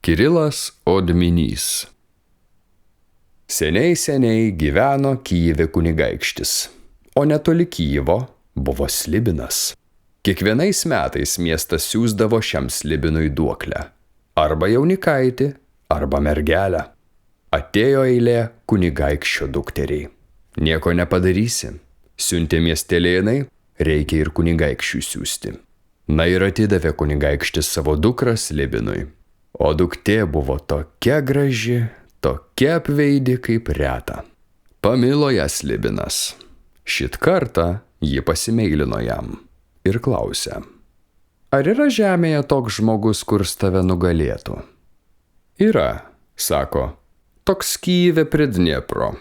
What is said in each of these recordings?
Kirilas Odminys. Seniai gyveno Kyjive kunigaikštis, o netoli Kyjivo buvo Slibinas. Kiekvienais metais miestas siųsdavo šiam Slibinui duoklę. Arba jaunikaitį, arba mergelę. Atėjo eilė kunigaikščio dukteriai. Nieko nepadarysi. Siuntė miestelėnai, reikia ir kunigaikščiui siųsti. Na ir atidavė kunigaikštis savo dukrą Slibinui. O duktė buvo tokia graži, tokia apveidi kaip reta. Pamilo ją Slibinas. Šit kartą ji pasimeilino jam ir klausė: ar yra žemėje toks žmogus, kurs tave nugalėtų? Yra, sako, toks Kyjive prie Dniepro.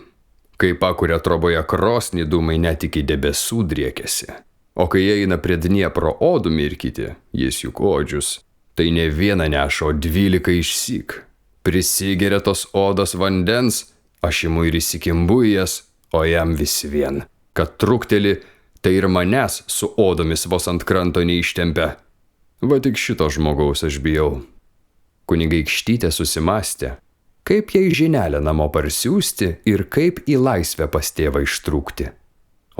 Kai pakuria troboje krosnį, dūmai net iki debesų driekiasi. O kai eina prie Dniepro odų mirkyti, jis juk odžius, tai ne vieną neša, o 12 išsyk. Prisigeria tos odos vandens, aš imu ir įsikimbu į jas, o jam vis vien, kad trukteli, tai ir manęs su odomis vos ant kranto neištempia. Va tik šito žmogaus aš bijau. Kunigaikštytė susimastė, kaip jai žinelę namo parsiųsti ir kaip į laisvę pas tėvą ištrūkti.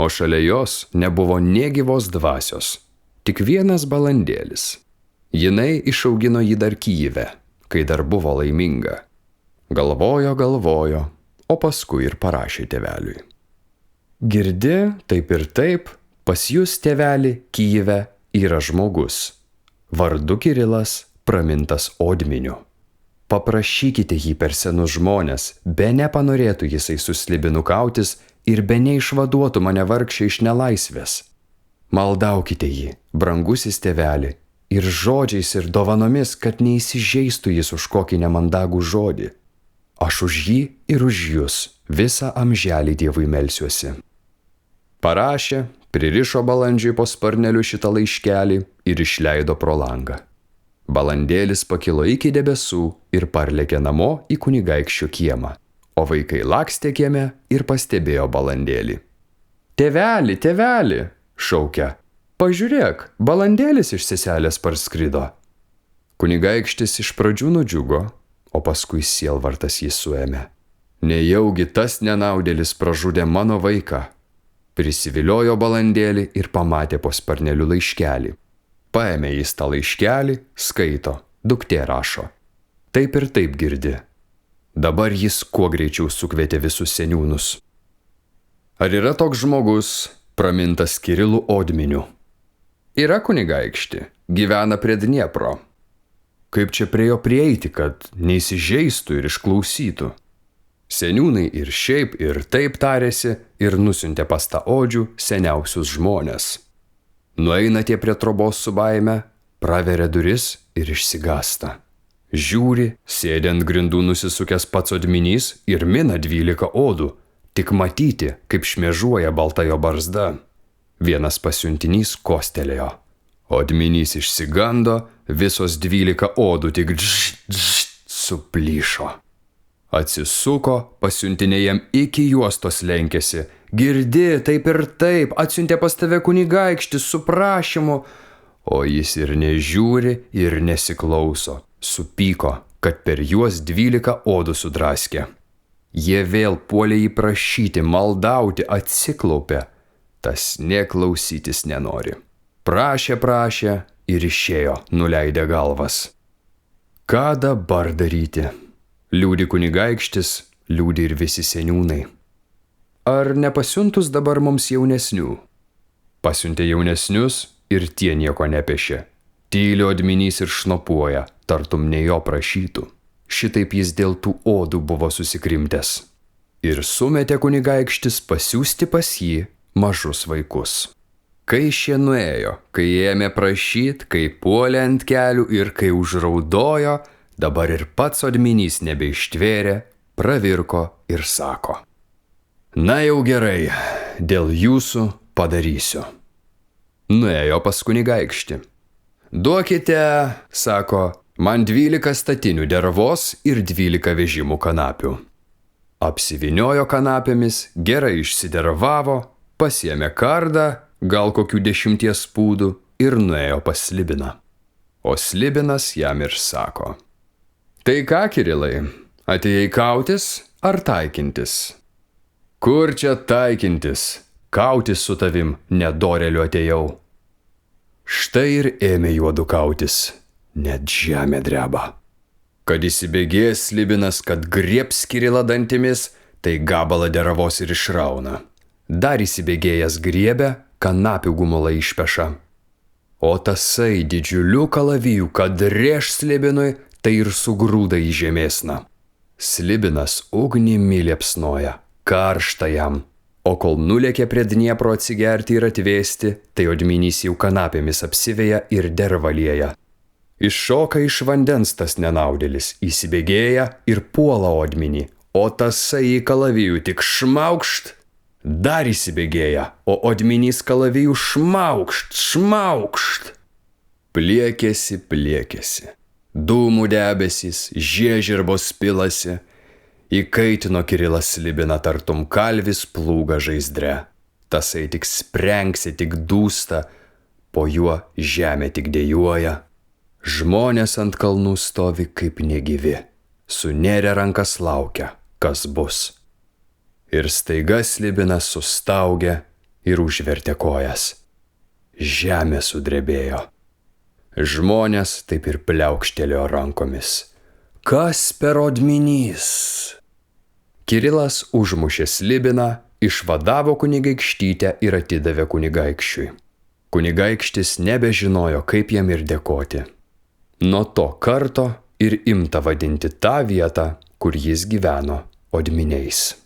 O šalia jos nebuvo nė gyvos dvasios, tik vienas balandėlis. Jinai išaugino jį dar Kyjive, kai dar buvo laiminga. Galvojo, o paskui ir parašė tėveliui: girdi, taip ir taip, pas jūs, tėveli, Kyjive yra žmogus, vardu Kirilas, pramintas Odminiu. Paprašykite jį per senus žmonės, be nepanorėtų jisai su Slibinu kautis ir be neišvaduotų mane vargšę iš nelaisvės. Maldaukite jį, brangusis tėveli, ir žodžiais ir dovanomis, kad neįsižeistų jis už kokį nemandagų žodį. Aš už jį ir už jūs visą amželį Dievui melsiuosi. Parašė, pririšo balandžiui po sparneliu šitą laiškelį ir išleido pro langą. Balandėlis pakilo iki debesų ir parlėkė namo į kunigaikščio kiemą, o vaikai lakstė kieme ir pastebėjo balandėlį. Tėveli, tėveli, šaukia. Pažiūrėk, balandėlis iš seselės parskrido. Kunigaikštis iš pradžių nudžiugo, o paskui sielvartas jį suėmė. Nejaugi tas nenaudėlis pražudė mano vaiką. Prisiviliojo balandėlį ir pamatė po sparneliu laiškelį. Paėmė jis tą laiškelį, skaito, duktė rašo. Taip ir taip girdi. Dabar jis kuo greičiau sukvietė visus seniūnus. Ar yra toks žmogus, pramintas Kirilu Odminiu? Yra kunigaikšti, gyvena prie Dniepro. Kaip čia prie jo prieiti, kad neįsižeistų ir išklausytų? Seniūnai ir šiaip ir taip tarėsi ir nusiuntė pas tą odžių seniausius žmonės. Nueina tie prie trobos su baime, praveria duris ir išsigąsta. Žiūri, sėdi ant grindų nusisukęs pats Odminys ir mina 12 odų, tik matyti, kaip šmėžuoja balta jo barzda. Vienas pasiuntinys kostelėjo. Odminys išsigando, visos 12 odų tik suplyšo. Atsisuko, pasiuntinė jam iki juostos lenkėsi. Girdi, taip ir taip, atsiuntė pas tave kunigaikštis su prašymu. O jis ir nežiūri, ir nesiklauso. Supyko, kad per juos 12 odų sudraskė. Jie vėl puolė jį prašyti, maldauti, atsiklaupė. Tas neklausytis nenori. Prašė ir išėjo, nuleidę galvas. Ką dabar daryti? Liūdi kunigaikštis, liūdi ir visi seniūnai. Ar nepasiuntus dabar mums jaunesnių? Pasiuntė jaunesnius ir tie nieko nepešė. Tyli Odminys ir šnopuoja, tartum ne jo prašytų. Šitaip jis dėl tų odų buvo susikrimtęs. Ir sumetė kunigaikštis pasiųsti pas jį mažus vaikus. Kai šie nuėjo, kai ėmė prašyt, kai puolė ant kelių ir kai užraudojo, dabar ir pats Odminys nebeištvėrė, pravirko ir sako: na jau gerai, dėl jūsų padarysiu. Nuėjo pas kunigaikštį. Duokite, sako, man 12 statinių dervos ir 12 vežimų kanapių. Apsiviniojo kanapėmis, gerai išsidervavo, pasiėmė kardą, gal kokių 10 pūdų ir nuėjo pas Slibiną. O Slibinas jam ir sako: Tai ką, Kirilai, atėjai kautis ar taikintis? Kur čia taikintis? Kautis su tavim nedoreliu atėjau. Štai ir ėmė juodu kautis, net žemė dreba. Kad įsibėgės Slibinas, kad griebs Kirilą dantimis, tai gabalą deravos ir išrauna. Dar įsibėgėjęs griebia, kanapių gumulą išpeša. O tasai didžiuliu kalaviju, kad rėš Slibinui, tai ir sugrūda į žemėsną. Slibinas ugnimi liepsnoja, karšta jam. O kol nulėkė prie Dniepro atsigerti ir atvėsti, tai odminys jau kanapėmis apsiveja ir dervą lieja. Iššoka iš vandens tas nenaudėlis, įsibėgėja ir puola odminį, o tasai į kalavijų tik šmaukšt, dar įsibėgėja, o odminys kalavijų šmaukšt. Pliekėsi. Dūmų debesys, žiežirbos pilasi. Įkaitino Kirilas Slibiną tartum kalvis plūga žaizdre. Tasai tik sprengsi, tik dūsta, po juo žemė tik dejuoja. Žmonės ant kalnų stovi kaip negyvi, sunėrę rankas laukia, kas bus. Ir staiga Slibinas sustaugia ir užvertė kojas. Žemė sudrebėjo. Žmonės taip ir pliaukštelėjo rankomis. Kas per odminys? Kirilas užmušė Slibiną, išvadavo kunigaikštytę ir atidavė kunigaikščiui. Kunigaikštis nebežinojo, kaip jam ir dėkoti. Nuo to karto ir imta vadinti tą vietą, kur jis gyveno, Odminiais.